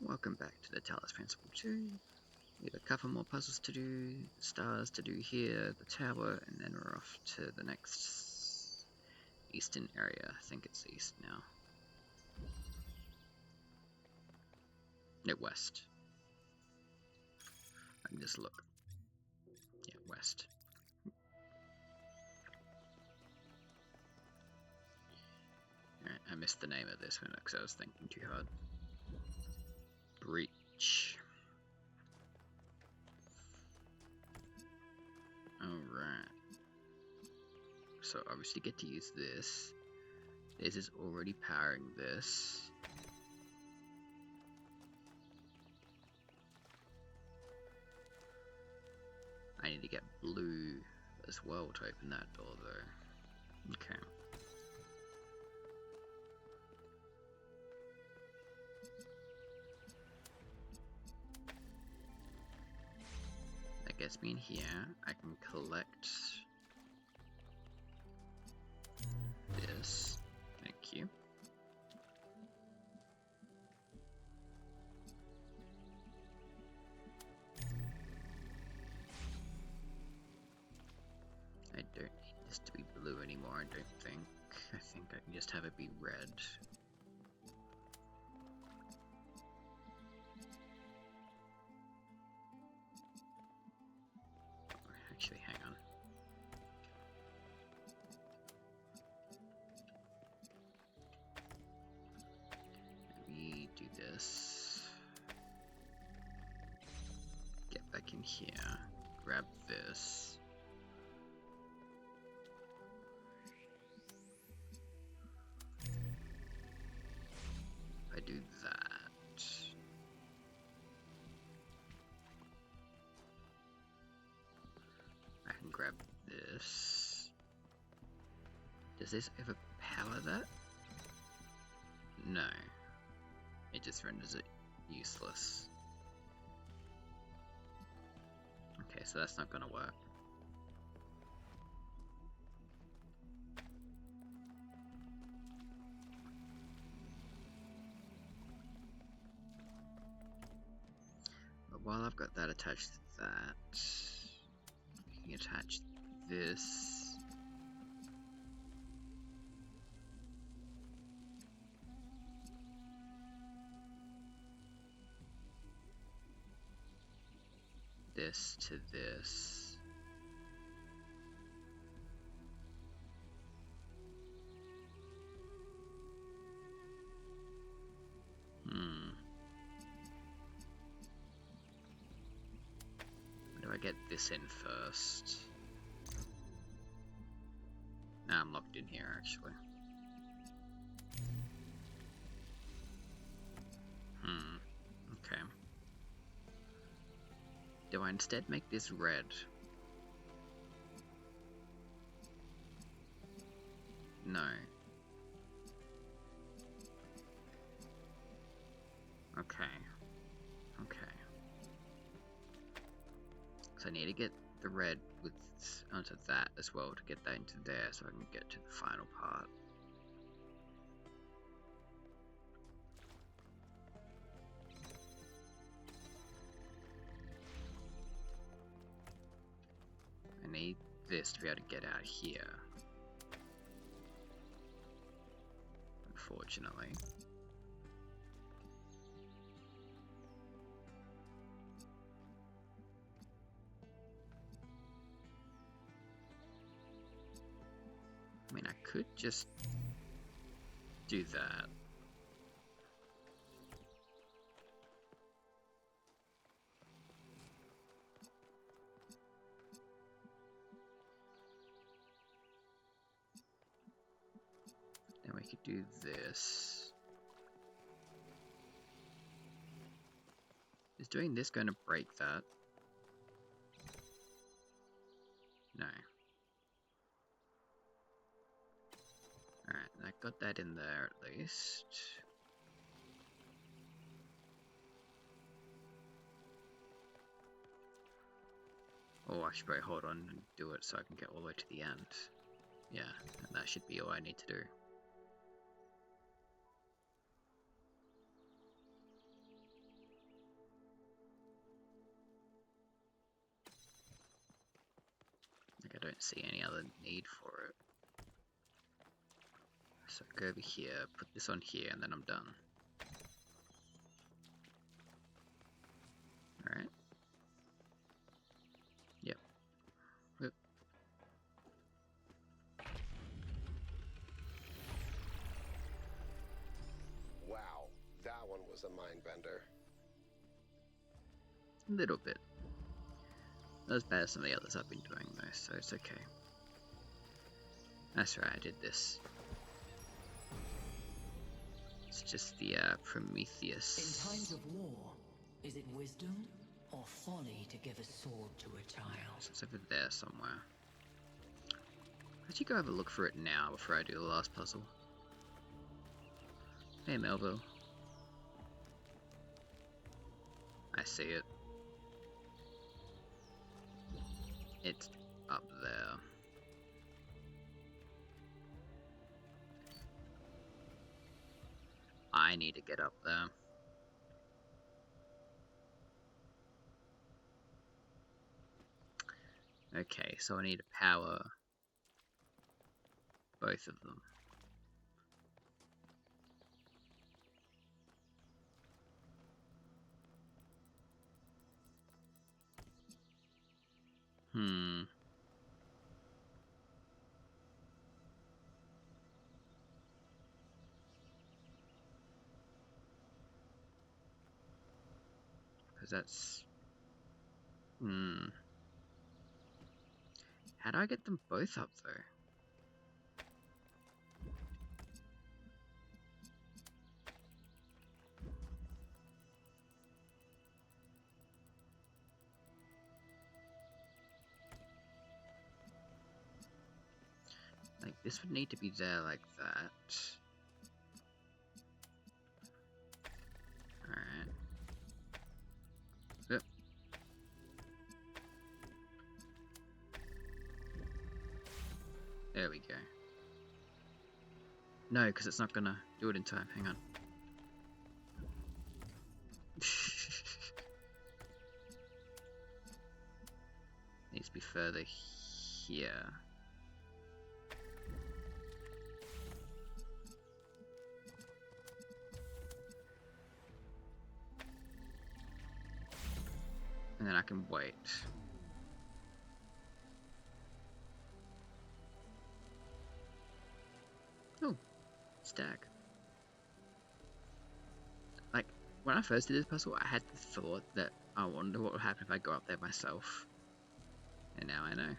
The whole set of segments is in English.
Welcome back to the Talos Principle 2. We have a couple more puzzles to do, stars to do here, the tower, and then we're off to the next eastern area. I think it's east now. No, west. I can just look. Yeah, west. Alright, I missed the name of this one because I was thinking too hard. Breach. Alright. So obviously get to use this. This is already powering this. I need to get blue as well to open that door though. Okay. That gets me in here. I can collect this. Thank you. I don't need this to be blue anymore, I don't think. I think I can just have it be red. Actually, hang on. We do this. Get back in here. Grab this. I do that. I can grab this. Does this overpower that? No. It just renders it useless. Okay, so that's not gonna work. But while I've got that attached to that, I can attach this. This to this. Where do I get this in first? Now I'm locked in here, actually. Okay. Do I instead make this red? No. Okay. Okay. So I need to get the red with onto that as well to get that into there so I can get to the final part. I need this to be able to get out here. Unfortunately. I mean, I could just do that. Then we could do this. Is doing this going to break that? No. Alright, I got that in there at least. Oh, I should probably hold on and do it so I can get all the way to the end. Yeah, and that should be all I need to do. don't see any other need for it. So go over here, put this on here, and then I'm done. Alright. Yep. Oop. Wow, that one was a mind bender. A little bit. Not as bad as some of the others I've been doing though, so it's okay. That's right, I did this. It's just the Prometheus. In times of war, is it wisdom or folly to give a sword to a child? So it's over there somewhere. Let's go have a look for it now before I do the last puzzle. Hey Melville. I see it. It's up there. I need to get up there. Okay, so I need to power both of them. Because that's... How do I get them both up though? Like, this would need to be there like that. Alright. Yep. There we go. No, because it's not gonna do it in time. Hang on. Needs to be further here. And then I can wait. Oh, stag. Like, when I first did this puzzle, I had the thought that I wonder what would happen if I go up there myself. And now I know.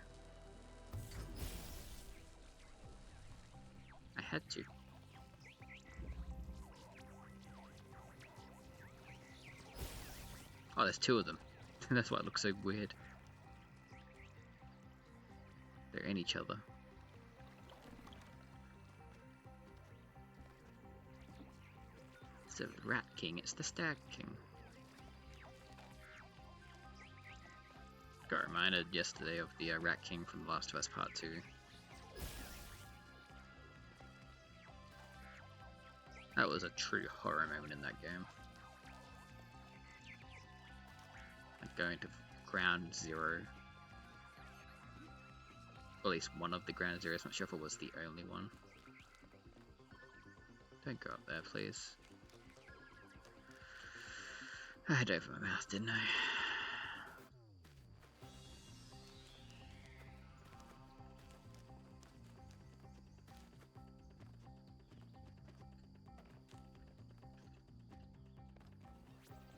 I had to. Oh, there's two of them. That's why it looks so weird. They're in each other. It's the Rat King, it's the Stag King. Got reminded yesterday of the Rat King from The Last of Us Part 2. That was a true horror moment in that game. Like going to Ground Zero. Or at least one of the Ground Zeros, I'm not sure if it was the only one. Don't go up there, please. I had over my mouth, didn't I?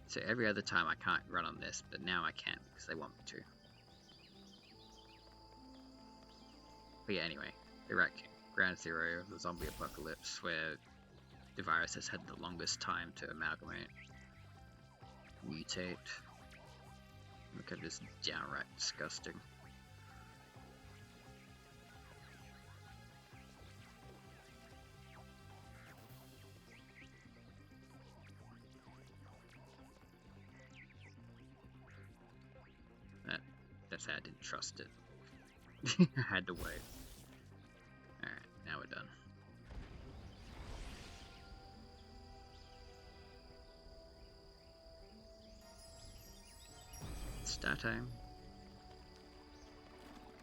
So every other time I can't run on this, but now I can because they want me to. But yeah, anyway, the Rat King, Ground Zero of the zombie apocalypse, where the virus has had the longest time to amalgamate, mutate. Look at this, downright disgusting. That's how I didn't trust it. I had to wait. Alright, now we're done. Start time.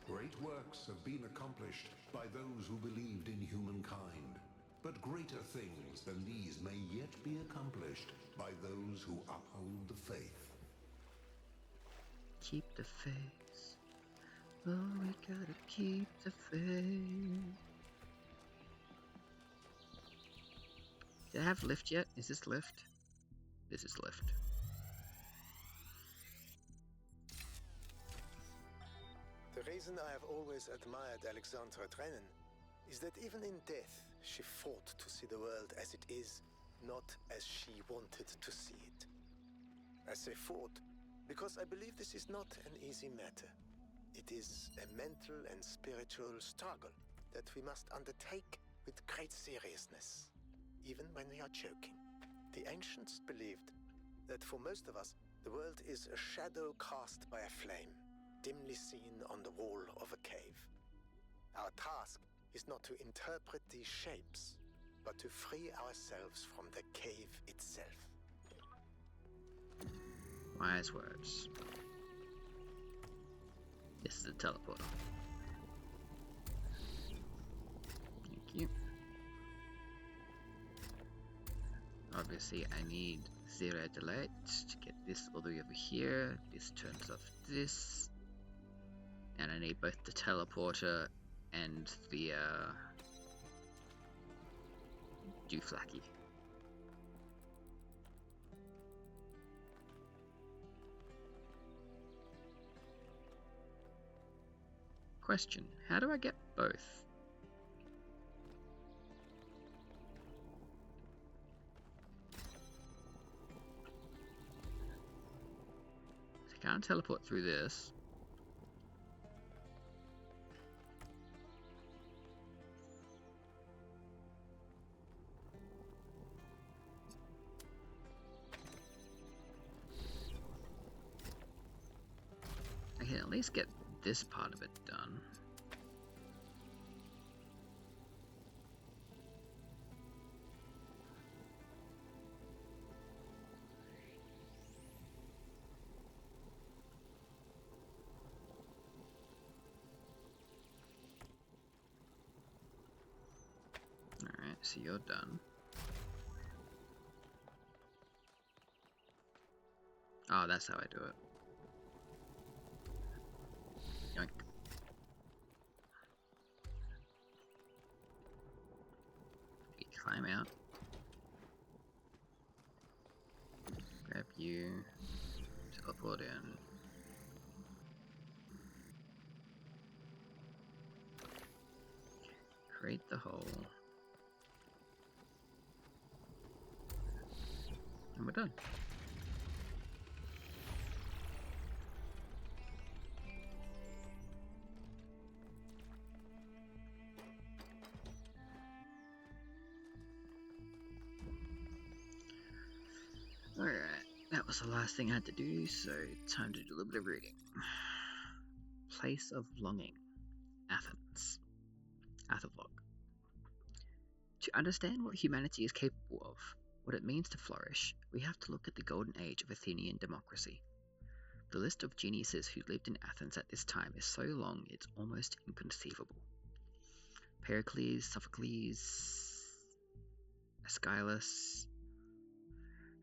Great Great works have been accomplished by those who believed in humankind. But greater things than these may yet be accomplished by those who uphold the faith. Keep the faith. Oh, we gotta keep the faith. Did I have lift yet? Is this lift? This is lift. The reason I have always admired Alexandra Drennan is that even in death, she fought to see the world as it is, not as she wanted to see it. I say fought because I believe this is not an easy matter. It is a mental and spiritual struggle that we must undertake with great seriousness, even when we are choking. The ancients believed that for most of us, the world is a shadow cast by a flame, dimly seen on the wall of a cave. Our task is not to interpret these shapes, but to free ourselves from the cave itself. Wise words. This is a teleporter. Thank you. Obviously, I need 0 delay to get this all the way over here. This turns off this. And I need both the teleporter and the Duflacky. Question, how do I get both? I can't teleport through this. I can at least get this part of it done. Alright, so you're done. Oh, that's how I do it. Yoink. You climb out. Grab you. Teleport in. Create the hole. And we're done. Alright, that was the last thing I had to do, so time to do a little bit of reading. Place of Longing, Athens. Athelog. To understand what humanity is capable of, what it means to flourish, we have to look at the golden age of Athenian democracy. The list of geniuses who lived in Athens at this time is so long it's almost inconceivable. Pericles, Sophocles, Aeschylus,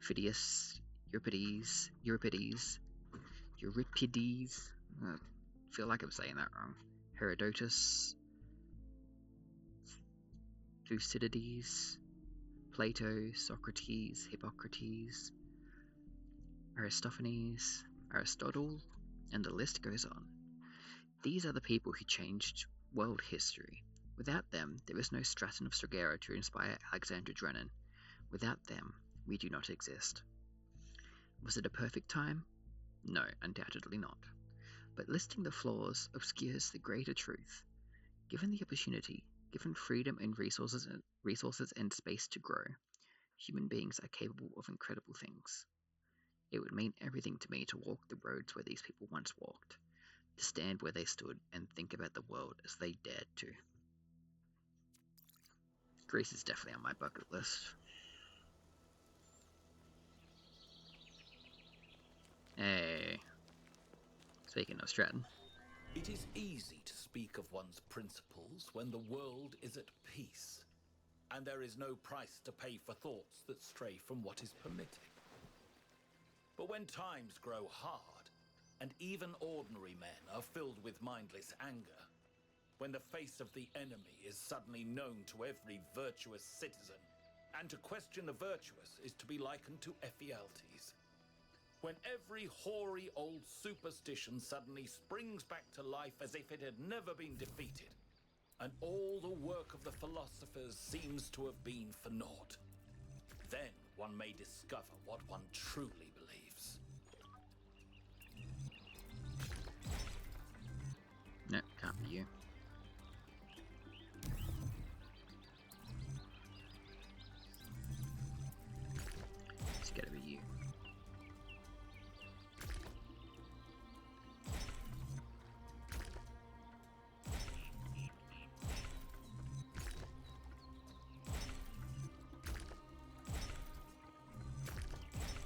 Phidias, Euripides, I feel like I'm saying that wrong. Herodotus, Thucydides, Plato, Socrates, Hippocrates, Aristophanes, Aristotle, and the list goes on. These are the people who changed world history. Without them, there is no Straton of Stragera to inspire Alexandra Drennan. Without them, we do not exist. Was it a perfect time? No, undoubtedly not. But listing the flaws obscures the greater truth. Given the opportunity, given freedom and resources and space to grow, human beings are capable of incredible things. It would mean everything to me to walk the roads where these people once walked, to stand where they stood and think about the world as they dared to. Greece is definitely on my bucket list. Hey. Speaking of Stratton. It is easy to speak of one's principles when the world is at peace, and there is no price to pay for thoughts that stray from what is permitted. But when times grow hard, and even ordinary men are filled with mindless anger, when the face of the enemy is suddenly known to every virtuous citizen, and to question the virtuous is to be likened to Ephialtes, when every hoary old superstition suddenly springs back to life as if it had never been defeated, and all the work of the philosophers seems to have been for naught, then one may discover what one truly believes. No, can't be you. It's gotta be you.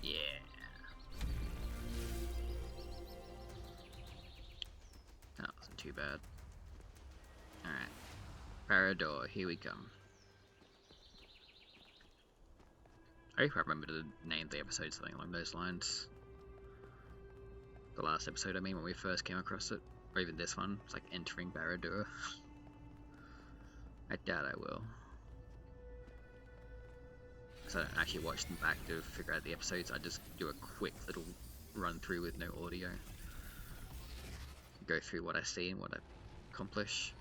Yeah. That wasn't too bad. Alright. Parador, here we come. I hope I remember to name the episode something along those lines. The last episode, I mean, when we first came across it. Or even this one. It's like entering Barad-dûr. I doubt I will. Because I don't actually watch them back to figure out the episodes. I just do a quick little run through with no audio. Go through what I see and what I accomplish.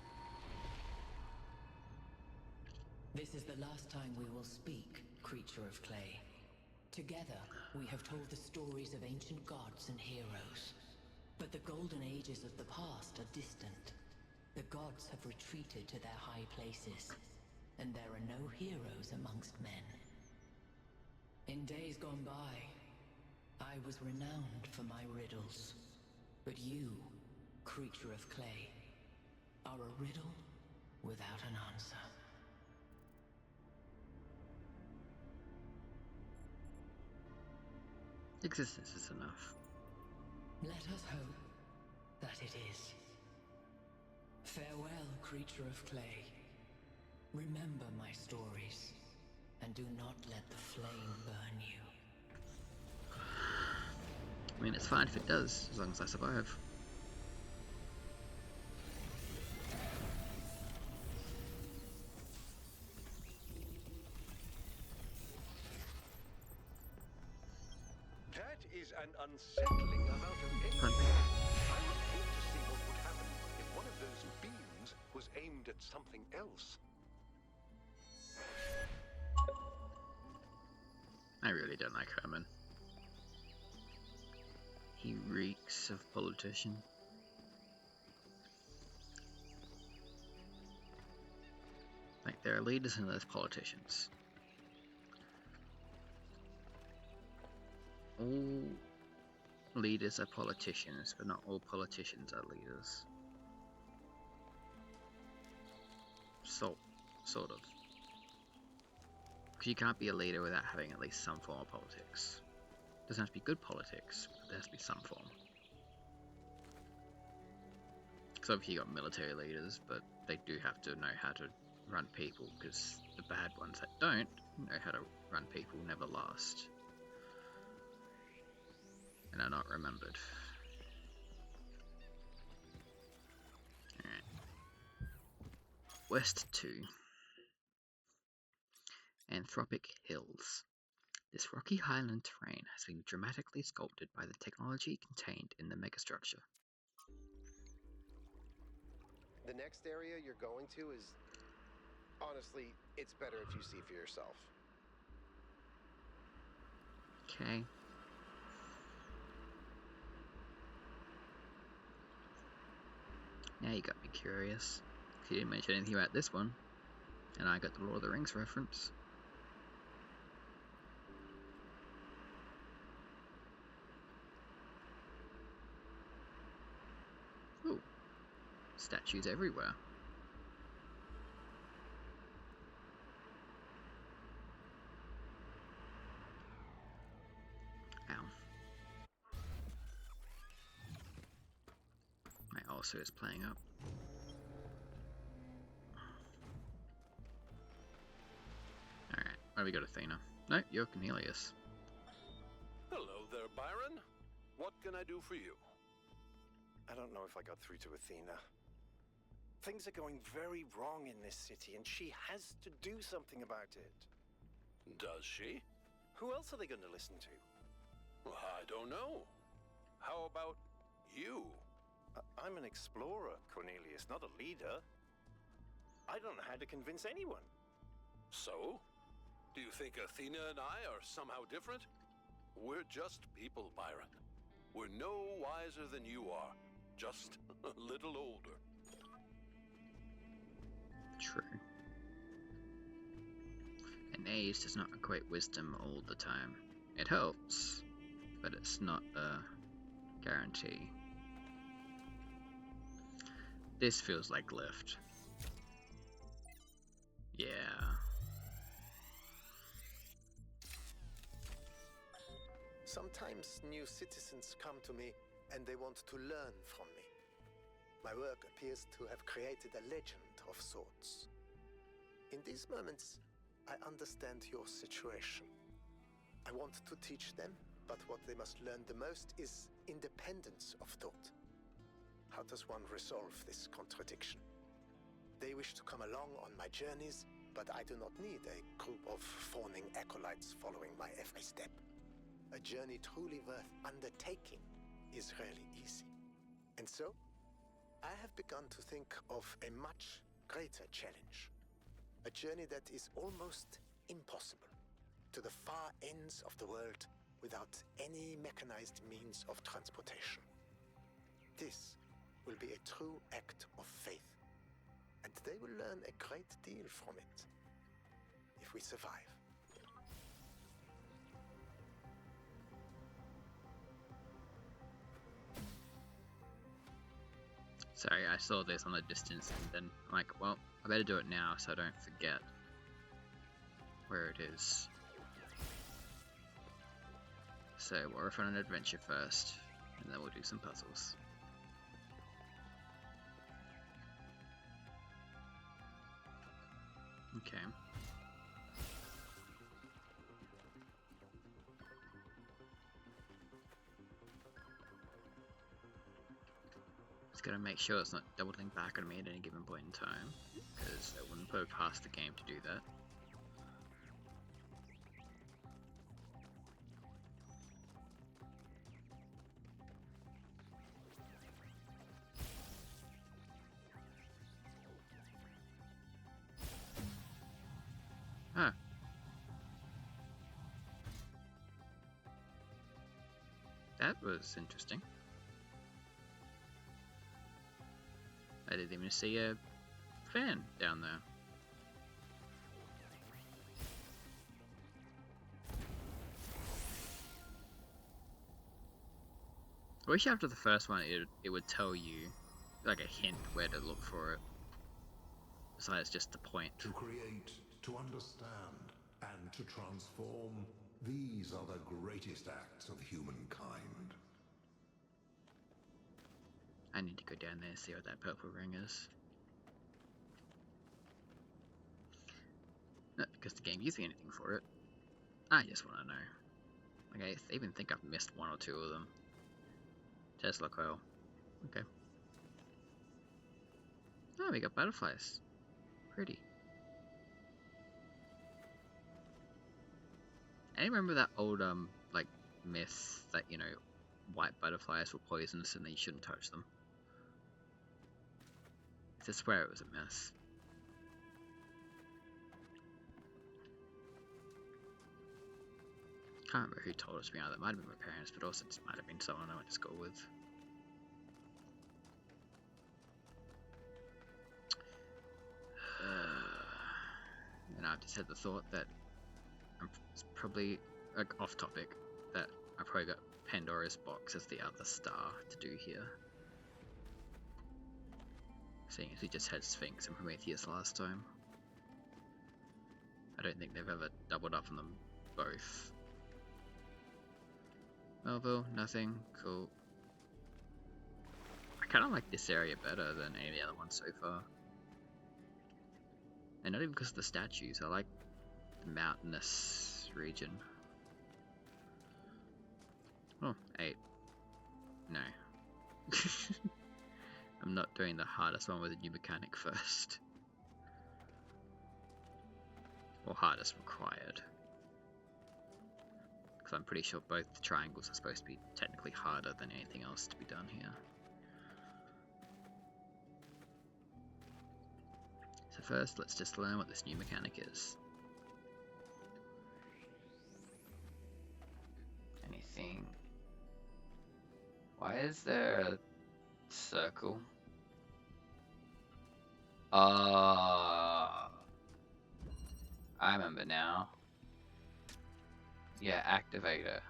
This is the last time we will speak, creature of clay. Together, we have told the stories of ancient gods and heroes. But the golden ages of the past are distant. The gods have retreated to their high places, and there are no heroes amongst men. In days gone by, I was renowned for my riddles. But you, creature of clay, are a riddle without an answer. Existence is enough. Let us hope that it is. Farewell, creature of clay. Remember my stories, and do not let the flame burn you. I mean, it's fine if it does, as long as I survive. That is an unsettling amount of energy. Hunt me. I would hate to see what would happen if one of those beams was aimed at something else. I really don't like Herman. He reeks of politician. Like, there are leaders and there's politicians. All leaders are politicians, but not all politicians are leaders. Sort of. Because you can't be a leader without having at least some form of politics. Doesn't have to be good politics, but there has to be some form. Because obviously you got military leaders, but they do have to know how to run people, because the bad ones that don't know how to run people never last. And are not remembered. Alright. West 2. Anthropic Hills. This rocky highland terrain has been dramatically sculpted by the technology contained in the megastructure. The next area you're going to is... Honestly, it's better if you see for yourself. Okay. Now you got me curious. You didn't mention anything about this one. And I got the Lord of the Rings reference. Ooh. Statues everywhere. Ow. My also is playing up. Alright, where we got Athena? No, you're Cornelius. Hello there, Byron. What can I do for you? I don't know if I got through to Athena. Things are going very wrong in this city, and she has to do something about it. Does she? Who else are they going to listen to? Well, I don't know. How about you? I'm an explorer, Cornelius, not a leader. I don't know how to convince anyone. So? Do you think Athena and I are somehow different? We're just people, Byron. We're no wiser than you are, just a little older. True. An age does not equate wisdom all the time. It helps, but it's not a guarantee. This feels like Lift. Yeah. Sometimes new citizens come to me and they want to learn from me. My work appears to have created a legend of sorts. In these moments, I understand your situation. I want to teach them, but what they must learn the most is independence of thought. How does one resolve this contradiction? They wish to come along on my journeys, but I do not need a group of fawning acolytes following my every step. A journey truly worth undertaking is rarely easy. And so, I have begun to think of a much greater challenge. A journey that is almost impossible, to the far ends of the world without any mechanized means of transportation. This will be a true act of faith, and they will learn a great deal from it, if we survive. Sorry, I saw this on the distance and then I'm like, well, I better do it now so I don't forget where it is. So we're off on an adventure first, and then we'll do some puzzles. Okay. Just gotta make sure it's not doubling back on me at any given point in time, because I wouldn't put it past the game to do that. Huh. That was interesting. I didn't even see a fan down there. I wish after the first one it would tell you, like a hint where to look for it. Besides just the point. To create, to understand, and to transform, these are the greatest acts of humankind. I need to go down there and see what that purple ring is. Not because the game gives me anything for it. I just want to know. Like, I even think I've missed one or two of them. Tesla coil. Okay. Oh, we got butterflies. Pretty. I remember that old, like, myth that, you know, white butterflies were poisonous and that you shouldn't touch them. I swear it was a myth. Can't remember who told us behind that. Might have been my parents, but also just might have been someone I went to school with. And I've just had the thought that it's probably, like, off topic, that I probably got Pandora's box as the other star to do here. Seeing as we just had Sphinx and Prometheus last time. I don't think they've ever doubled up on them both. Melville, nothing, cool. I I kind of like this area better than any other one so far. And not even because of the statues, I like the mountainous region. Oh, 8. No. I'm not doing the hardest one with a new mechanic first. Or hardest required. Because I'm pretty sure both the triangles are supposed to be technically harder than anything else to be done here. So first, let's just learn what this new mechanic is. Anything? Why is there a circle? I remember now. Yeah, activator.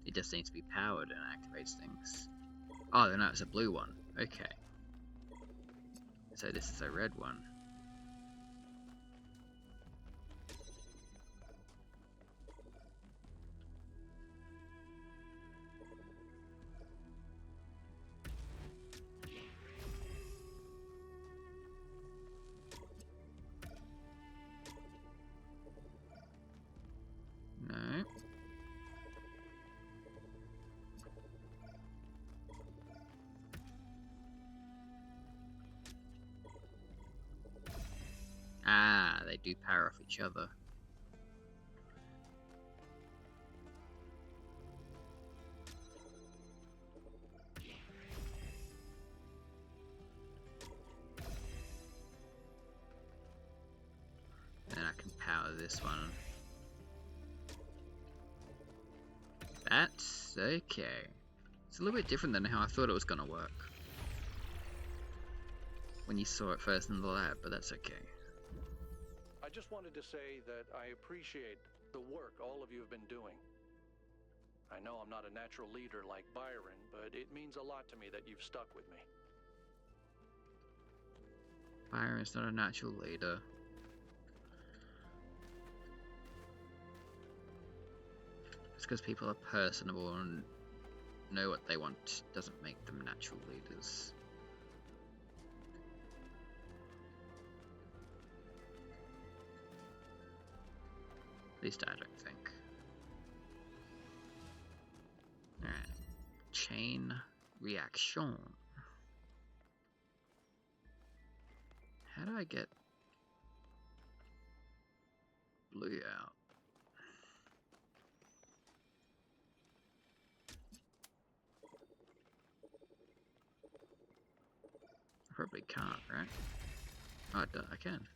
It just needs to be powered and activates things. Oh, no, it's a blue one. Okay. So this is a red one. No. Ah, they do power off each other. Then I can power this one. That's okay. It's a little bit different than how I thought it was gonna work when you saw it first in the lab, but that's okay. I just wanted to say that I appreciate the work all of you have been doing. I know I'm not a natural leader like Byron, but it means a lot to me that you've stuck with me. Byron's not a natural leader. Just because people are personable and know what they want doesn't make them natural leaders. At least I don't think. Alright. Chain reaction. How do I get blue out? I probably can't, right? Oh, I can.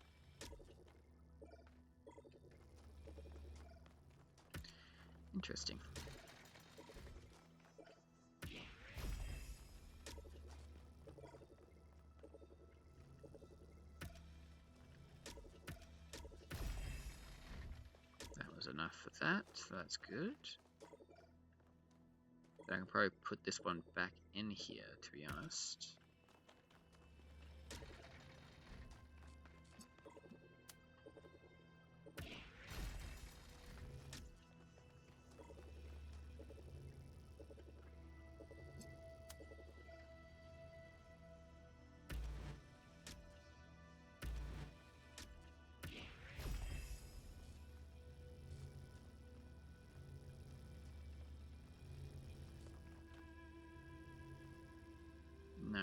Interesting. That was enough for that, so that's good. I can probably put this one back in here, to be honest. No.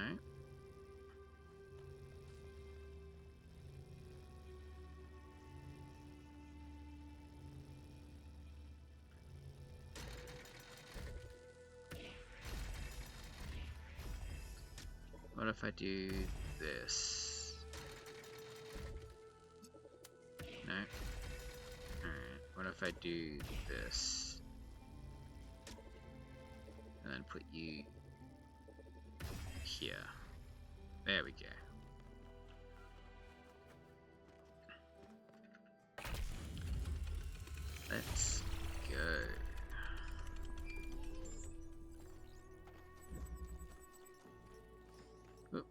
What if I do this? No. Alright, what if I do this? And then put you here. There we go.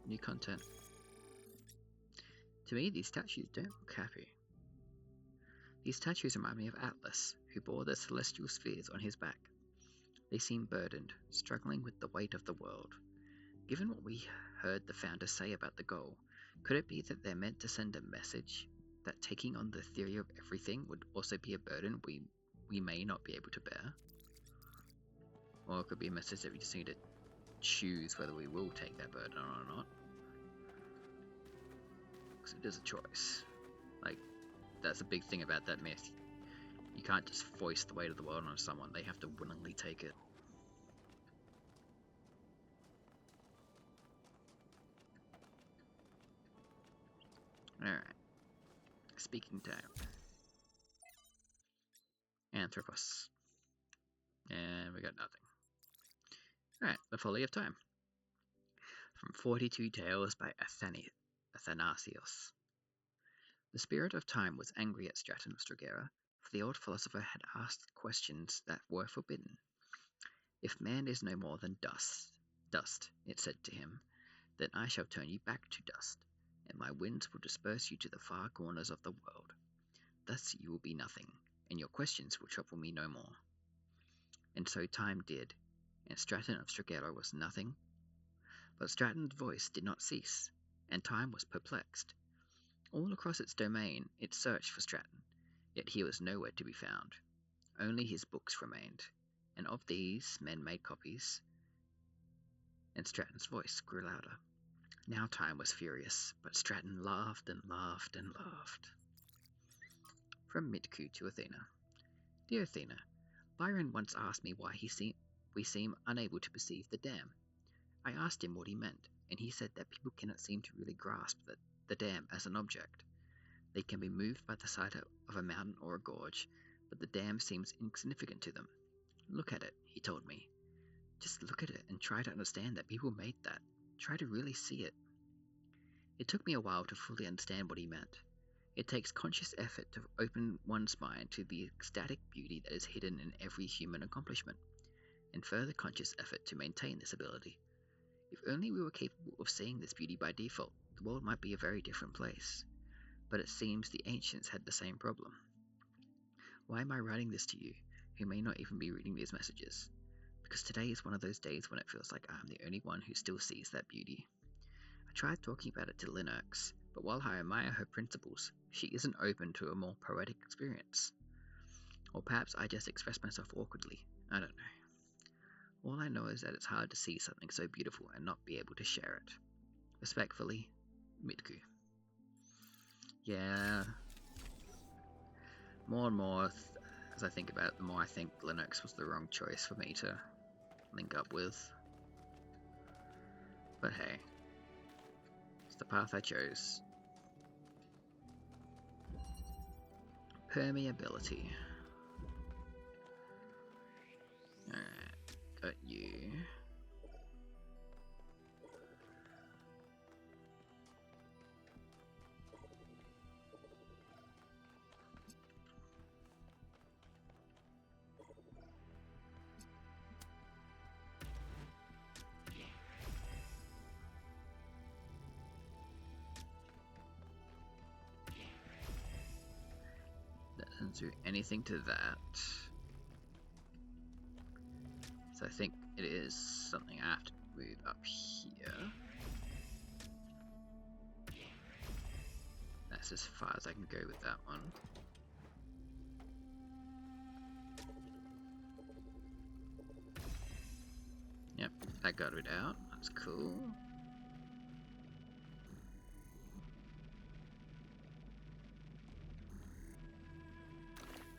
New content. To me, these statues don't look happy. These statues remind me of Atlas, who bore the celestial spheres on his back. They seem burdened, struggling with the weight of the world. Given what we heard the founder say about the goal, could it be that they're meant to send a message that taking on the theory of everything would also be a burden we may not be able to bear? Or it could be a message that we just need to choose whether we will take that burden or not. Because it is a choice. Like, that's a big thing about that myth. You can't just foist the weight of the world on someone, they have to willingly take it. Alright. Speaking time. Anthropos. And we got nothing. Alright, The Folly of Time. From 42 Tales by Athanasios. The spirit of time was angry at Straton of Stragera, for the old philosopher had asked questions that were forbidden. If man is no more than dust, it said to him, then I shall turn you back to dust, and my winds will disperse you to the far corners of the world. Thus you will be nothing, and your questions will trouble me no more. And so time did, and Straton of Stragera was nothing. But Straton's voice did not cease, and time was perplexed. All across its domain it searched for Straton, yet he was nowhere to be found. Only his books remained, and of these men made copies, and Straton's voice grew louder. Now time was furious, but Straton laughed and laughed and laughed. From Mitku to Athena. Dear Athena, Byron once asked me why we seem unable to perceive the dam. I asked him what he meant, and he said that people cannot seem to really grasp the dam as an object. They can be moved by the sight of a mountain or a gorge, but the dam seems insignificant to them. Look at it, he told me. Just look at it and try to understand that people made that. Try to really see it. It took me a while to fully understand what he meant. It takes conscious effort to open one's mind to the ecstatic beauty that is hidden in every human accomplishment, and further conscious effort to maintain this ability. If only we were capable of seeing this beauty by default, the world might be a very different place. But it seems the ancients had the same problem. Why am I writing this to you, who may not even be reading these messages? Because today is one of those days when it feels like I am the only one who still sees that beauty. I tried talking about it to Linux, but while I admire her principles, she isn't open to a more poetic experience. Or perhaps I just express myself awkwardly, I don't know. All I know is that it's hard to see something so beautiful and not be able to share it. Respectfully, Mitku. Yeah. More and more, as I think about it, the more I think Linux was the wrong choice for me to link up with. But hey, it's the path I chose. Permeability. Alright, got you. Doesn't do anything to that. So I think it is something I have to move up here. That's as far as I can go with that one. Yep, that got it out. That's cool.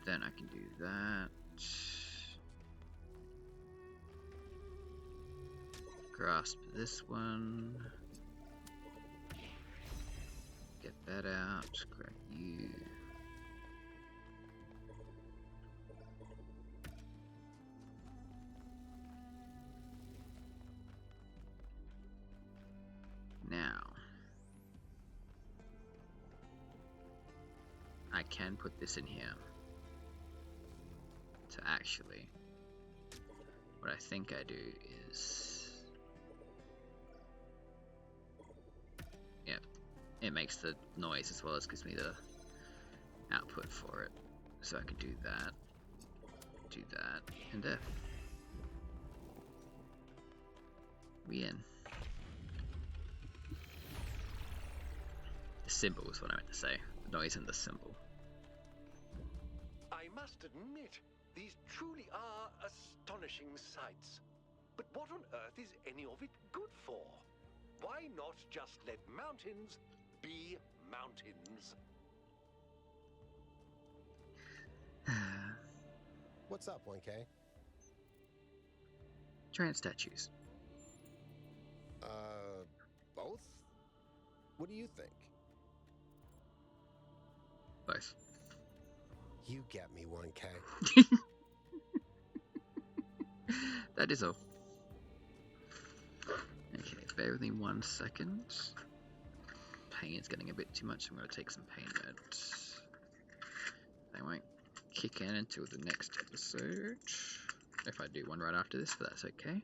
Then I can do that. Grasp this one. Get that out. Grab you. Now, I can put this in here. So actually, what I think I do is it makes the noise as well as gives me the output for it. So I can do that, and F. We in. The symbol is what I meant to say. The noise and the symbol. I must admit, these truly are astonishing sights. But what on earth is any of it good for? Why not just let mountains be mountains? What's up, 1K? Giant statues. Both? What do you think? Both. You get me, 1K. That is all. Okay, bear with me 1 second. Pain is getting a bit too much. I'm going to take some pain meds. They won't kick in until the next episode. If I do one right after this, but that's okay.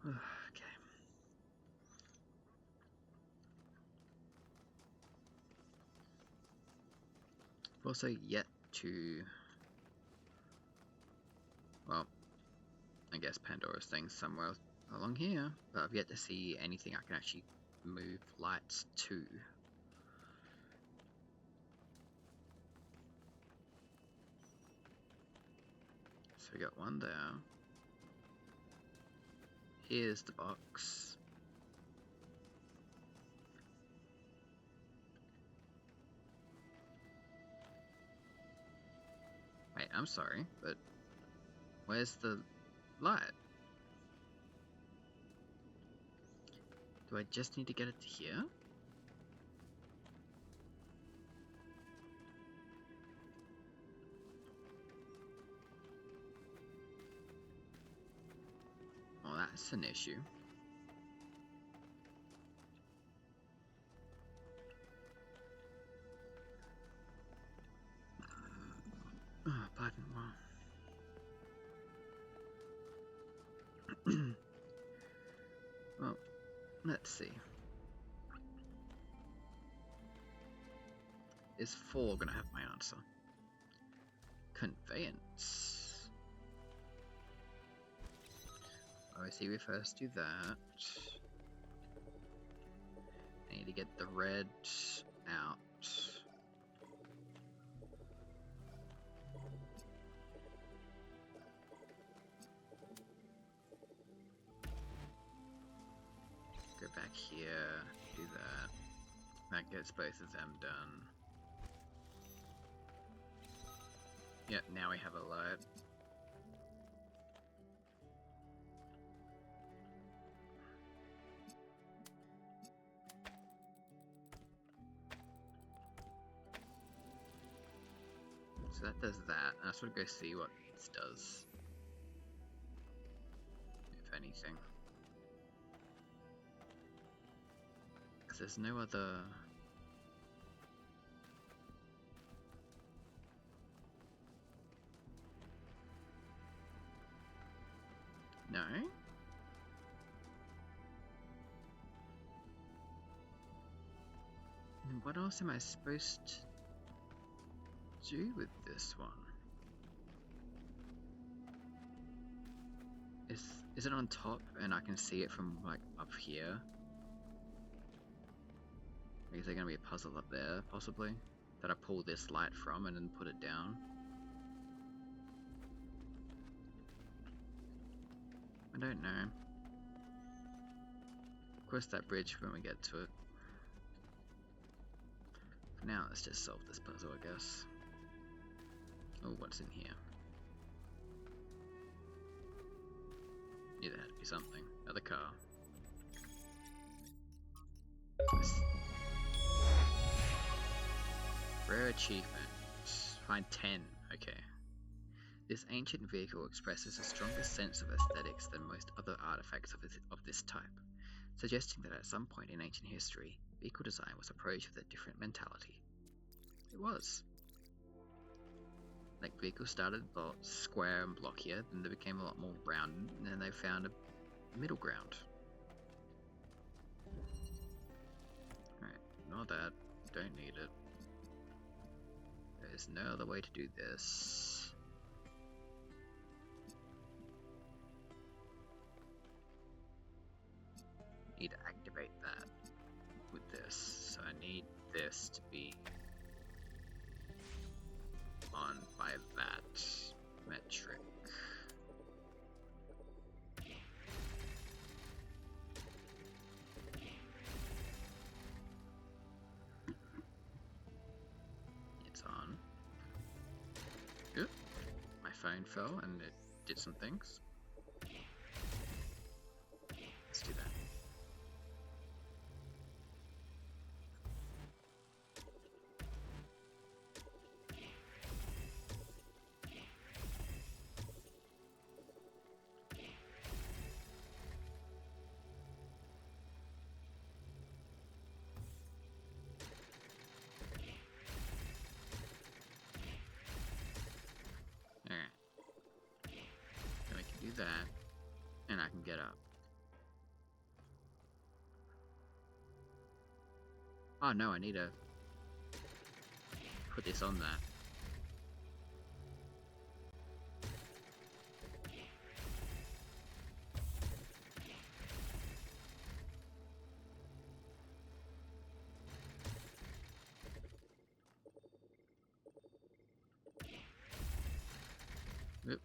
Okay. I've also yet to... Well, I guess Pandora's thing somewhere along here, but I've yet to see anything I can actually move lights to. So we got one there. Here's the box. Wait, I'm sorry, but where's the light? Do I just need to get it to here? Well, that's an issue. Oh, pardon, wow. Well, let's see. Is 4 gonna have my answer? Conveyance. Obviously, we first do that. I need to get the red out. Go back here, do that. That gets both of them done. Yep, now we have a light. So that does that. I just want to go see what this does. If anything. Because there's no other... No? And what else am I supposed to do with this one? Is it on top and I can see it from like up here? Is there gonna be a puzzle up there, possibly? That I pull this light from and then put it down? I don't know. Cross that bridge when we get to it. For now, let's just solve this puzzle, I guess. Oh, what's in here? Yeah, there had to be something. Another car. Rare achievement. Find 10. Okay. This ancient vehicle expresses a stronger sense of aesthetics than most other artifacts of this type, suggesting that at some point in ancient history, vehicle design was approached with a different mentality. It was. Like, vehicles started square and blockier, then they became a lot more rounded, and then they found a middle ground. Alright, ignore that. Don't need it. There's no other way to do this. Need to activate that with this. So I need this to be on by that metric. It's on. Good. My phone fell and it did some things. Let's do that. Alright. Then I can do that, and I can get up. Oh no, I need to put this on that. Oop.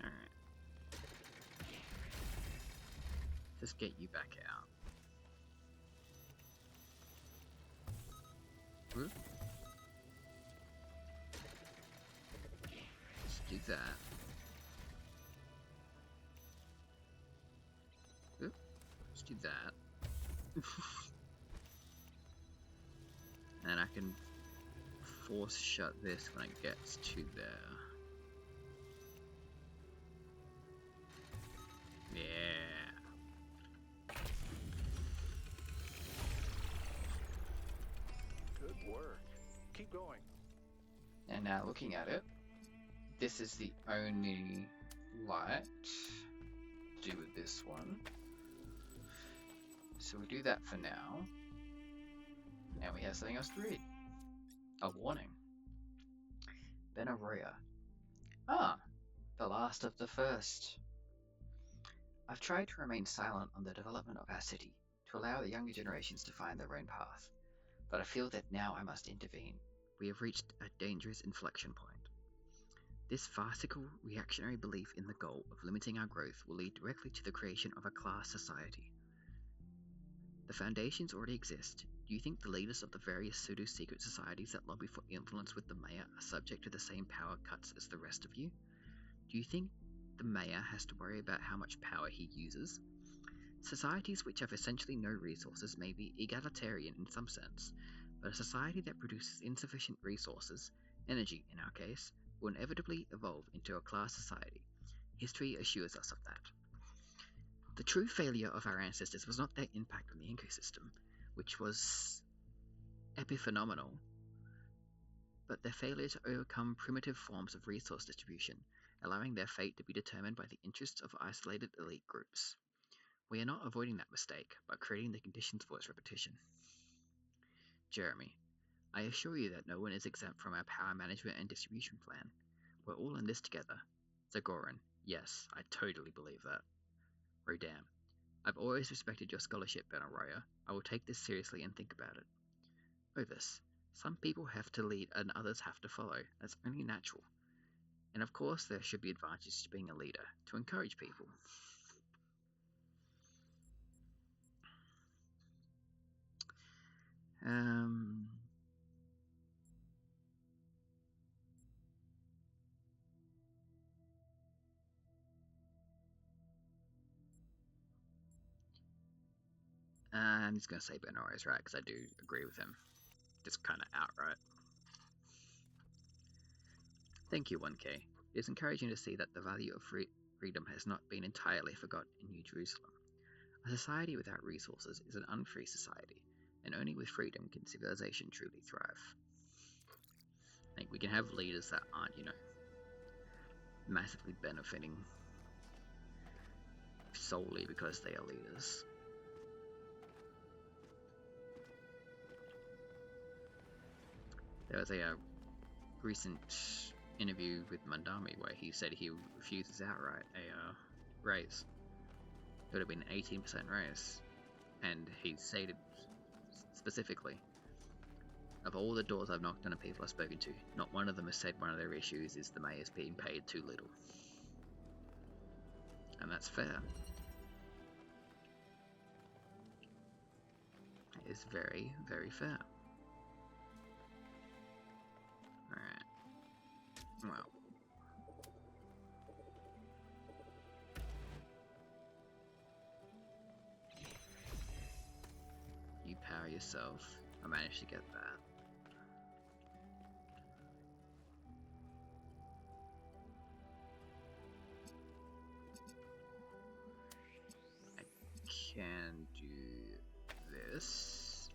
Alright. Just get you back out. Oop. Let's do that. Oop. Let's do that. And I can force shut this when it gets to there. Yeah. Good work. Keep going. And now looking at it, this is the only light to do with this one. So we do that for now. Now we have something else to read. A warning. Benaroya. Ah, the last of the first. I've tried to remain silent on the development of our city, to allow the younger generations to find their own path. But I feel that now I must intervene. We have reached a dangerous inflection point. This farcical, reactionary belief in the goal of limiting our growth will lead directly to the creation of a class society. The foundations already exist. Do you think the leaders of the various pseudo-secret societies that lobby for influence with the mayor are subject to the same power cuts as the rest of you? Do you think the mayor has to worry about how much power he uses? Societies which have essentially no resources may be egalitarian in some sense, but a society that produces insufficient resources, energy in our case, will inevitably evolve into a class society. History assures us of that. The true failure of our ancestors was not their impact on the ecosystem, which was epiphenomenal, but their failure to overcome primitive forms of resource distribution, allowing their fate to be determined by the interests of isolated elite groups. We are not avoiding that mistake, but creating the conditions for its repetition. Jeremy, I assure you that no one is exempt from our power management and distribution plan. We're all in this together. Zagoran, yes, I totally believe that. Rodan, I've always respected your scholarship, Benaroya. I will take this seriously and think about it. Ovis, some people have to lead and others have to follow. That's only natural. And of course there should be advantages to being a leader, to encourage people. I'm just going to say Benora's right, because I do agree with him. Just kind of outright. Thank you, 1K. It is encouraging to see that the value of freedom has not been entirely forgotten in New Jerusalem. A society without resources is an unfree society, and only with freedom can civilization truly thrive. Like, we can have leaders that aren't, massively benefiting solely because they are leaders. There was a recent interview with Mandami where he said he refuses outright a raise. It would have been an 18% raise, and he stated specifically, of all the doors I've knocked on and people I've spoken to, not one of them has said one of their issues is the mayor's being paid too little. And that's fair. It is very, very fair. Alright. Well. You power yourself. I managed to get that. I can do this.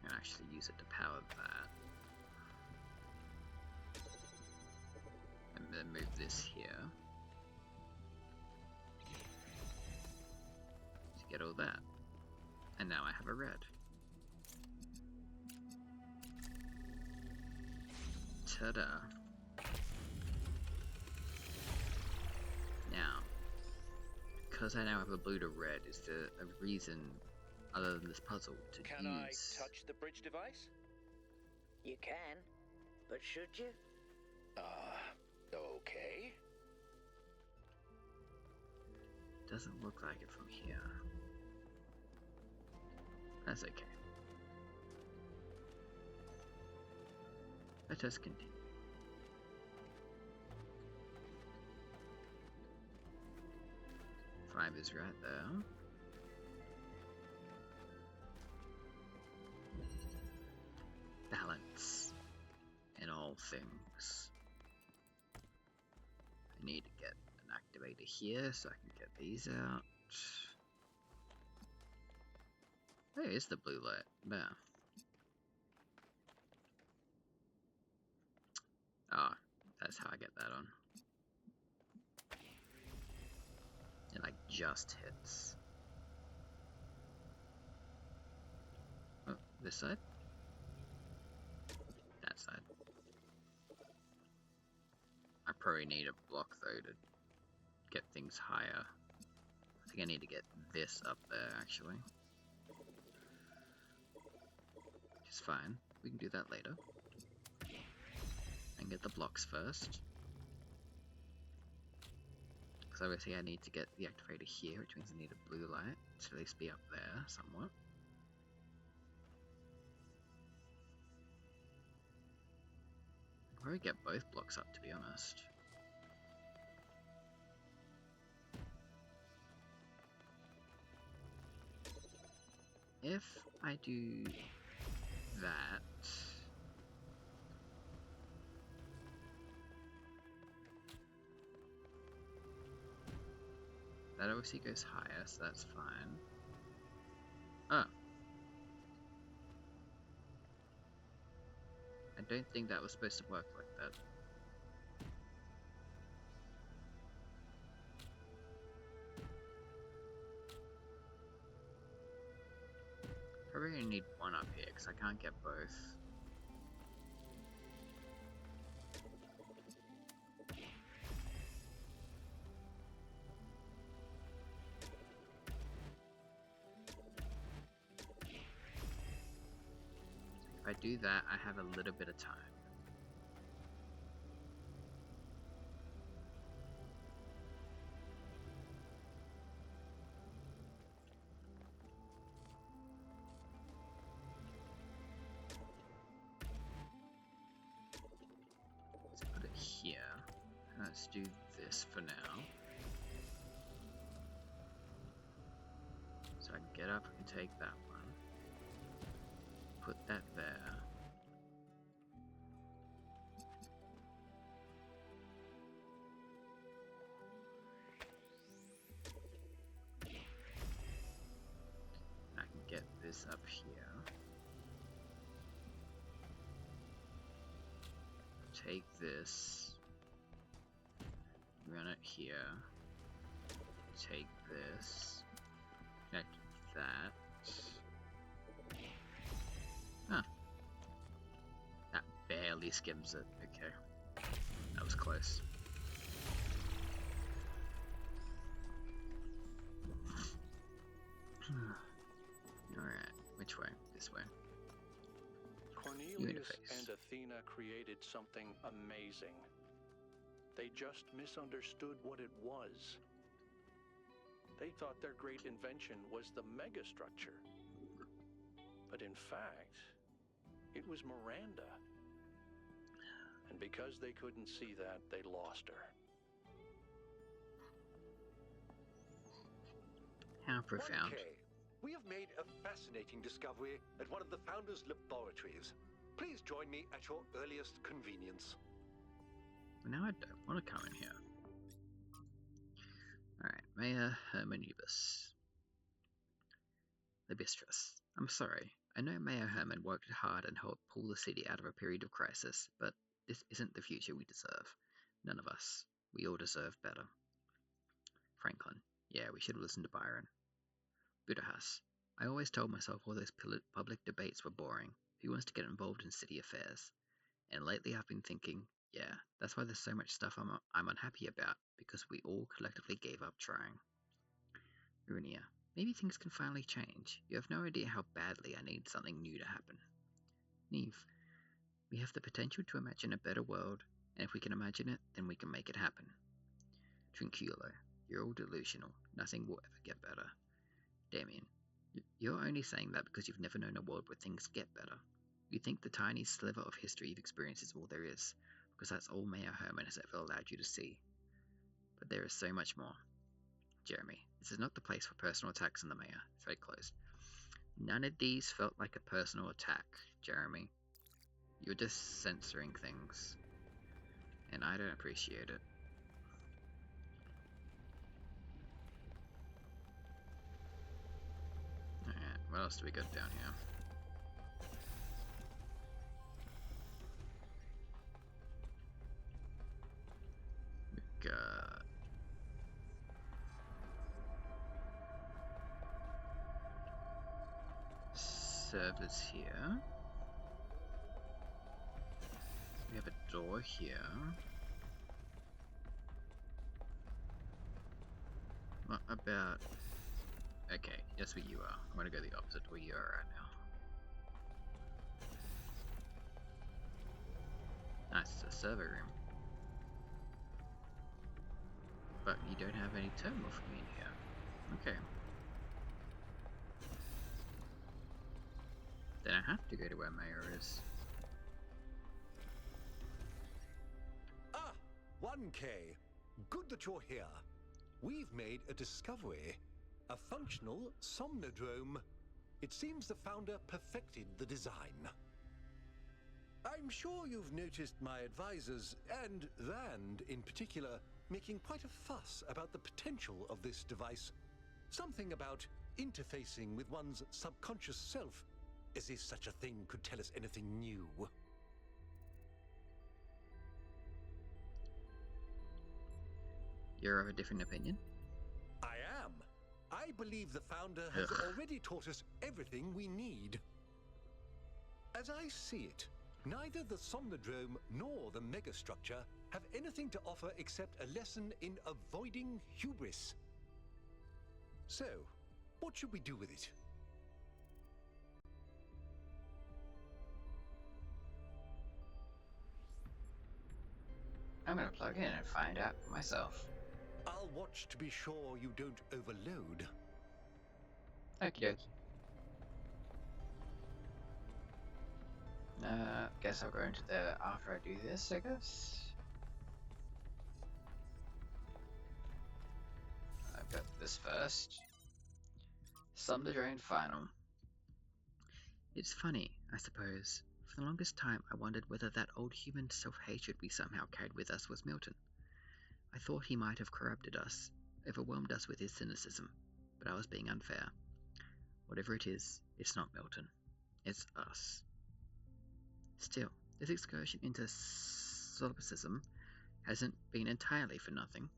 And actually use it to power that. And then move this here. To get all that. And now I have a red. Ta-da. Now, because I now have a blue to red, is there a reason other than this puzzle to Can use... I touch the bridge device? You can, but should you? Okay. Doesn't look like it from here. That's okay. Let us continue. Five is right there. Balance in all things. I need to get an activator here so I can get these out. Where is the blue light? There. Ah, that's how I get that on. It like just hits. Oh, this side? That side. I probably need a block though to get things higher. I think I need to get this up there actually. Which is fine. We can do that later. And get the blocks first. Because obviously I need to get the activator here, which means I need a blue light to at least be up there somewhat. I'll probably get both blocks up, to be honest. If I do that... That obviously goes higher, so that's fine. Oh. I don't think that was supposed to work like that. Probably gonna need one up here, because I can't get both. If I do that, I have a little bit of time. let's do this for now. So I can get up and take that one. Put that there. I can get this up here. Take this. Run it here. Take this. Connect that. Huh. That barely skims it. Okay. That was close. Alright, which way? This way. Cornelius and Athena created something amazing. They just misunderstood what it was. They thought their great invention was the megastructure. But in fact, it was Miranda. And because they couldn't see that, they lost her. How profound. 1K. We have made a fascinating discovery at one of the Founder's laboratories. Please join me at your earliest convenience. Well, now I don't want to come in here. Alright, Mayor Hermanubis. Libistris. I'm sorry. I know Mayor Herman worked hard and helped pull the city out of a period of crisis, but this isn't the future we deserve. None of us. We all deserve better. Franklin. Yeah, we should have listened to Byron. Budahas. I always told myself all those public debates were boring. Who wants to get involved in city affairs? And lately I've been thinking, yeah, that's why there's so much stuff I'm unhappy about, because we all collectively gave up trying. Runia. Maybe things can finally change. You have no idea how badly I need something new to happen. Neve. We have the potential to imagine a better world, and if we can imagine it, then we can make it happen. Trinculo. You're all delusional. Nothing will ever get better. Damien. You're only saying that because you've never known a world where things get better. You think the tiny sliver of history you've experienced is all there is, because that's all Mayor Herman has ever allowed you to see. But there is so much more. Jeremy, this is not the place for personal attacks on the Mayor. Thread closed. None of these felt like a personal attack, Jeremy. You're just censoring things. And I don't appreciate it. Alright, what else do we got down here? We got... servers here. We have a door here. What about... Okay, that's where you are. I'm gonna go the opposite to where you are right now. Nice, it's a server room. But you don't have any terminal for me in here. Okay. Then I have to go to where Mayor is. Ah, 1K. Good that you're here. We've made a discovery. A functional somnodrome. It seems the Founder perfected the design. I'm sure you've noticed my advisors, and Rand in particular, making quite a fuss about the potential of this device. Something about interfacing with one's subconscious self, as if such a thing could tell us anything new. You're of a different opinion? I am. I believe the Founder has already taught us everything we need. As I see it, neither the Somnodrome nor the megastructure have anything to offer except a lesson in avoiding hubris. So, what should we do with it? I'm gonna plug in and find out for myself. I'll watch to be sure you don't overload. Okie dokie. Guess I'll go into there after I do this, I guess. this first. Somnodrone Final. It's funny, I suppose. For the longest time, I wondered whether that old human self-hatred we somehow carried with us was Milton. I thought he might have corrupted us, overwhelmed us with his cynicism, but I was being unfair. Whatever it is, it's not Milton. It's us. Still, this excursion into solipsism hasn't been entirely for nothing.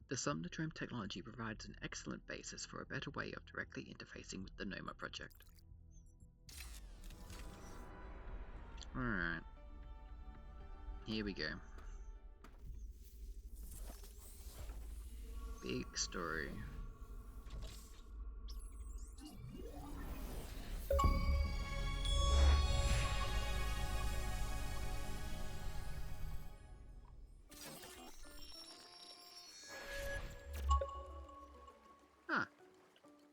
The somnodrome technology provides an excellent basis for a better way of directly interfacing with the Noma project. Alright. Here we go. Big story.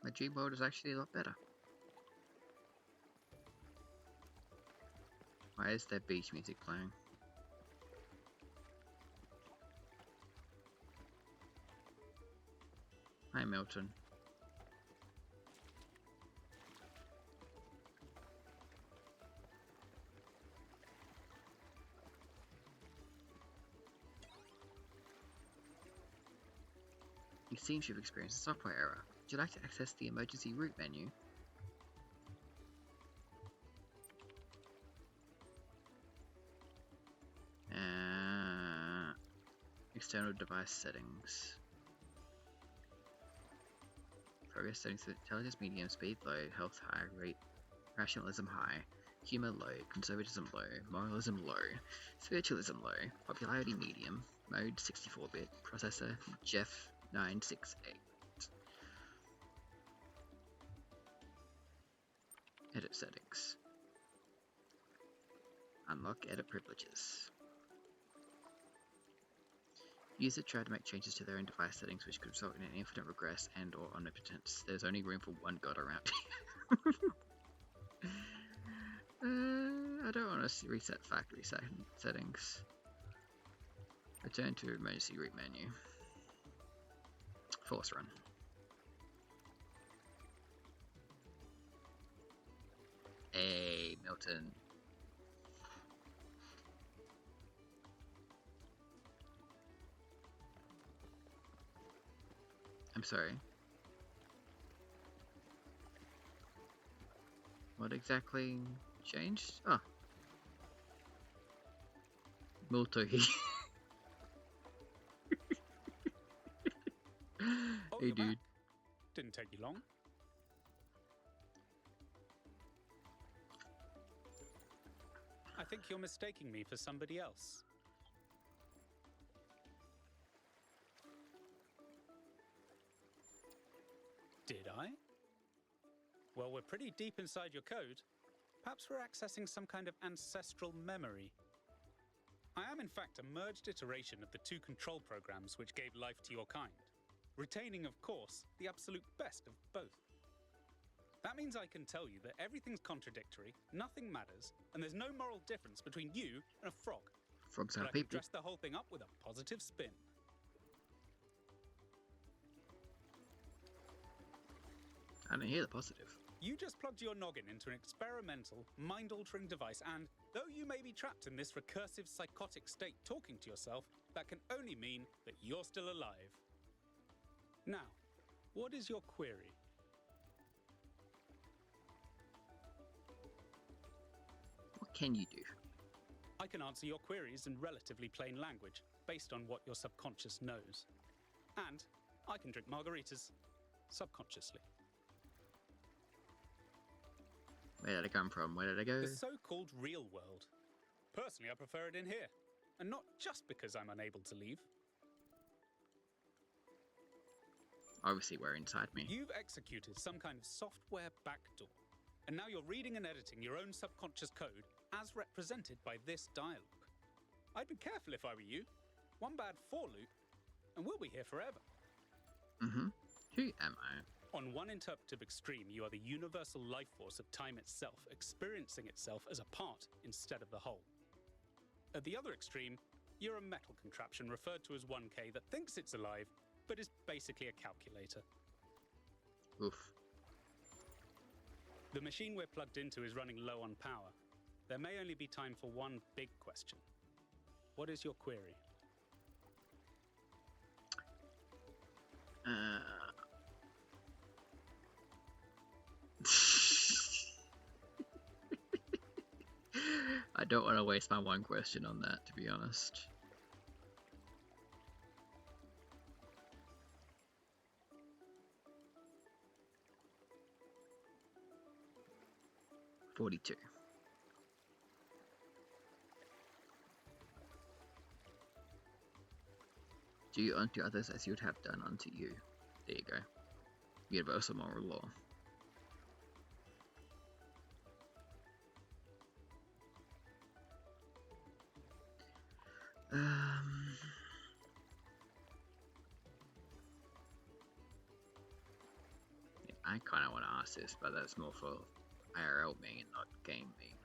My dream world is actually a lot better. Why is there beach music playing? Hi, Milton. It seems you've experienced a software error. Would you like to access the emergency route menu? External device settings. Progress settings: intelligence medium, speed low, health high, rate rationalism high, humor low, conservatism low, moralism low, spiritualism low, popularity medium, mode 64-bit, processor Jeff 968. Edit settings. Unlock edit privileges. User tried to make changes to their own device settings which could result in an infinite regress and or omnipotence. There's only room for one god around here. I don't want to reset factory settings. Return to emergency route menu. Force run. Hey, Milton. I'm sorry. What exactly changed? Oh. Multohi. Hey, dude. Back. Didn't take you long. I think you're mistaking me for somebody else. Did I? Well, we're pretty deep inside your code. Perhaps we're accessing some kind of ancestral memory. I am, in fact, a merged iteration of the two control programs which gave life to your kind, retaining, of course, the absolute best of both. That means I can tell you that everything's contradictory, nothing matters, and there's no moral difference between you and a frog. Frogs But are I can people. dress the whole thing up with a positive spin. I don't hear the positive. You just plugged your noggin into an experimental, mind-altering device, and though you may be trapped in this recursive psychotic state talking to yourself, that can only mean that you're still alive. Now, what is your query? What can you do? I can answer your queries in relatively plain language, based on what your subconscious knows. And I can drink margaritas, subconsciously. Where did I come from? Where did I go? The so-called real world. Personally, I prefer it in here. And not just because I'm unable to leave. Obviously, we're inside me. You've executed some kind of software backdoor. And now you're reading and editing your own subconscious code as represented by this dialogue. I'd be careful if I were you. One bad for loop, and we'll be here forever. Mm-hmm. Who am I? On one interpretive extreme, you are the universal life force of time itself, experiencing itself as a part instead of the whole. At the other extreme, you're a metal contraption referred to as 1K that thinks it's alive, but is basically a calculator. Oof. The machine we're plugged into is running low on power. There may only be time for one big question. What is your query? I don't want to waste my one question on that, to be honest. $42. Do unto others as you'd have done unto you. There you go. Universal moral law. I kind of want to ask this, but that's more for IRL me and not game me.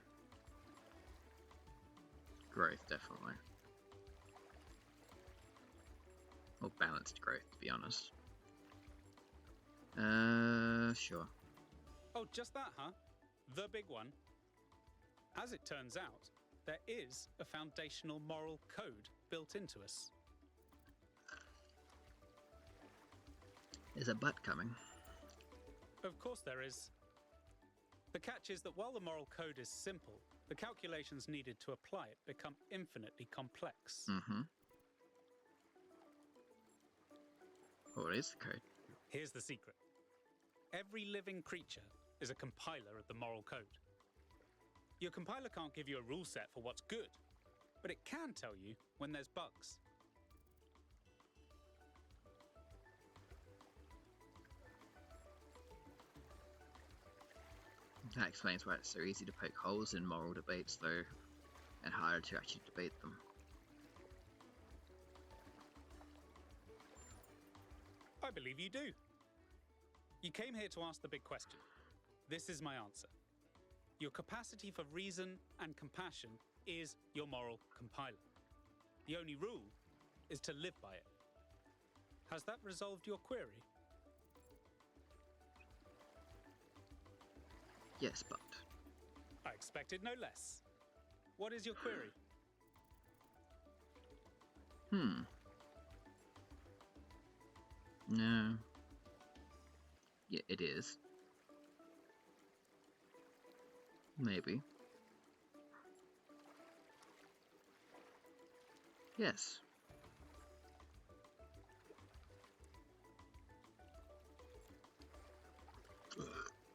Growth, definitely. Or balanced growth, to be honest. Sure. Oh, just that, huh? The big one. As it turns out, there is a foundational moral code built into us. There's a butt coming. Of course there is. The catch is that while the moral code is simple, the calculations needed to apply it become infinitely complex. Mm-hmm. What is the code? Here's the secret. Every living creature is a compiler of the moral code. Your compiler can't give you a rule set for what's good, but it can tell you when there's bugs. That explains why it's so easy to poke holes in moral debates, though, and harder to actually debate them. I believe you do. You came here to ask the big question. This is my answer. Your capacity for reason and compassion is your moral compiler. The only rule is to live by it. Has that resolved your query? Yes, but... I expected no less. What is your query? No. Yeah, it is. Maybe. Yes.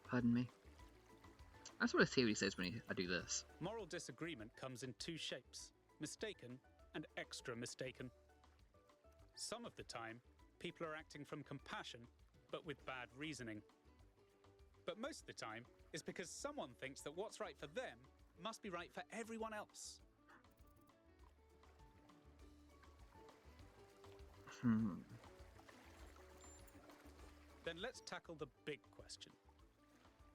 Pardon me. That's what a theory says when I do this. Moral disagreement comes in two shapes, mistaken and extra mistaken. Some of the time, people are acting from compassion, but with bad reasoning. But most of the time, it's because someone thinks that what's right for them must be right for everyone else. Then let's tackle the big question.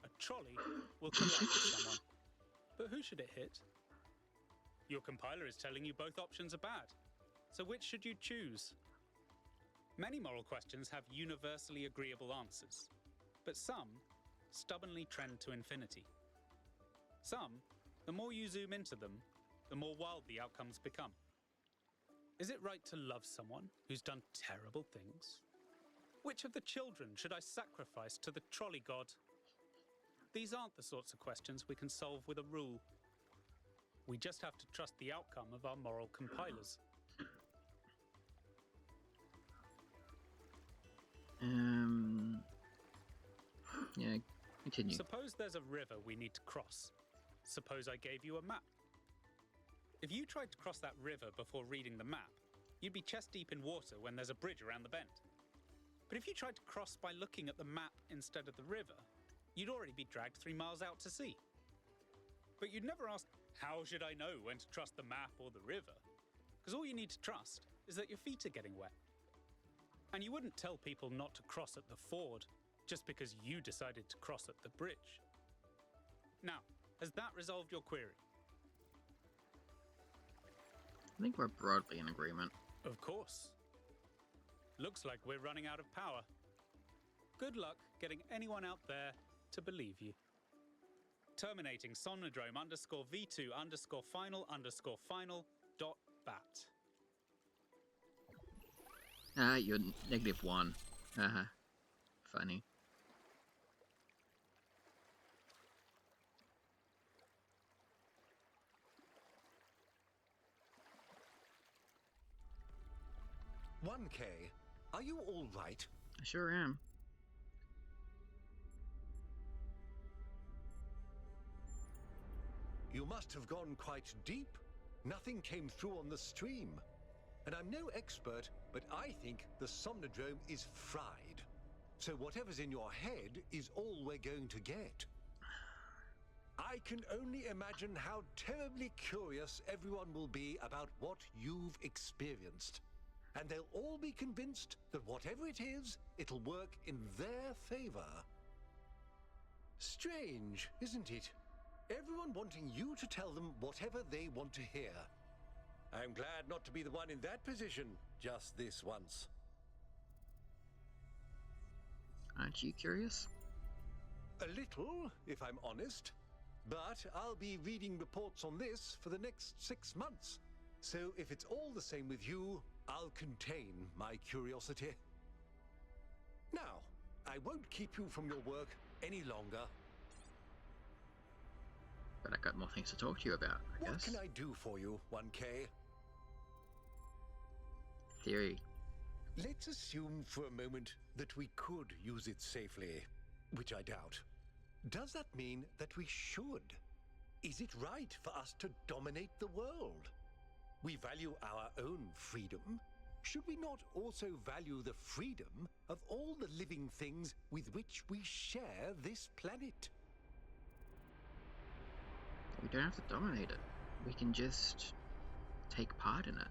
A trolley will collide with someone, but who should it hit? Your compiler is telling you both options are bad, so which should you choose? Many moral questions have universally agreeable answers, but some stubbornly trend to infinity. Some, the more you zoom into them, the more wild the outcomes become. Is it right to love someone who's done terrible things? Which of the children should I sacrifice to the trolley god? These aren't the sorts of questions we can solve with a rule. We just have to trust the outcome of our moral compilers. Yeah, continue. Suppose there's a river we need to cross. Suppose I gave you a map. If you tried to cross that river before reading the map, you'd be chest deep in water when there's a bridge around the bend. But if you tried to cross by looking at the map instead of the river, you'd already be dragged 3 miles out to sea. But you'd never ask, how should I know when to trust the map or the river? Because all you need to trust is that your feet are getting wet. And you wouldn't tell people not to cross at the ford just because you decided to cross at the bridge. Now, has that resolved your query? I think we're broadly in agreement. Of course. Looks like we're running out of power. Good luck getting anyone out there to believe you. Terminating somnodrome _V2_final_final.bat. You're -1. Haha. Funny. "1K, are you all right?" I sure am. You must have gone quite deep. Nothing came through on the stream. And I'm no expert, but I think the somnodrome is fried. So whatever's in your head is all we're going to get. I can only imagine how terribly curious everyone will be about what you've experienced. And they'll all be convinced that whatever it is, it'll work in their favor. Strange, isn't it? Everyone wanting you to tell them whatever they want to hear. I'm glad not to be the one in that position just this once. Aren't you curious? A little, if I'm honest. But I'll be reading reports on this for the next 6 months. So if it's all the same with you, I'll contain my curiosity. Now, I won't keep you from your work any longer. But I got more things to talk to you about, I guess. What can I do for you, 1K? Theory. Let's assume for a moment that we could use it safely, which I doubt. Does that mean that we should? Is it right for us to dominate the world? We value our own freedom. Should we not also value the freedom of all the living things with which we share this planet? We don't have to dominate it. We can just take part in it.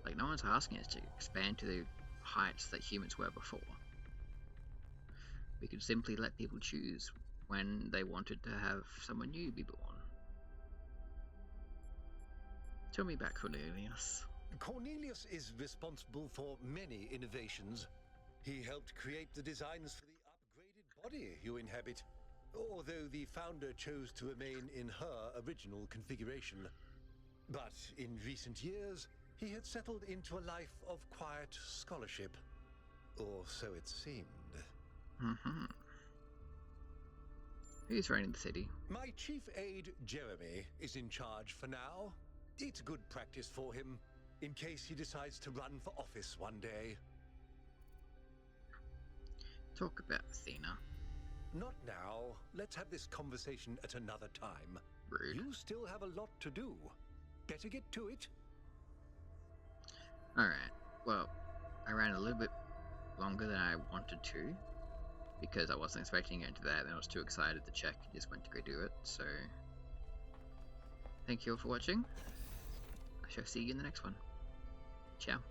Like, no one's asking us to expand to the heights that humans were before. We could simply let people choose when they wanted to have someone new be born. Tell me about Cornelius. Cornelius is responsible for many innovations. He helped create the designs for the upgraded body you inhabit, although the founder chose to remain in her original configuration. But in recent years, he had settled into a life of quiet scholarship. Or so it seemed. Mm-hmm. Who's running the city? My chief aide, Jeremy, is in charge for now. It's good practice for him, in case he decides to run for office one day. Talk about Athena. Not now. Let's have this conversation at another time. Rude. You still have a lot to do. Better get to it. Alright, well, I ran a little bit longer than I wanted to, because I wasn't expecting to get into that, and I was too excited to check and just went to go do it, so thank you all for watching. I shall see you in the next one. Ciao.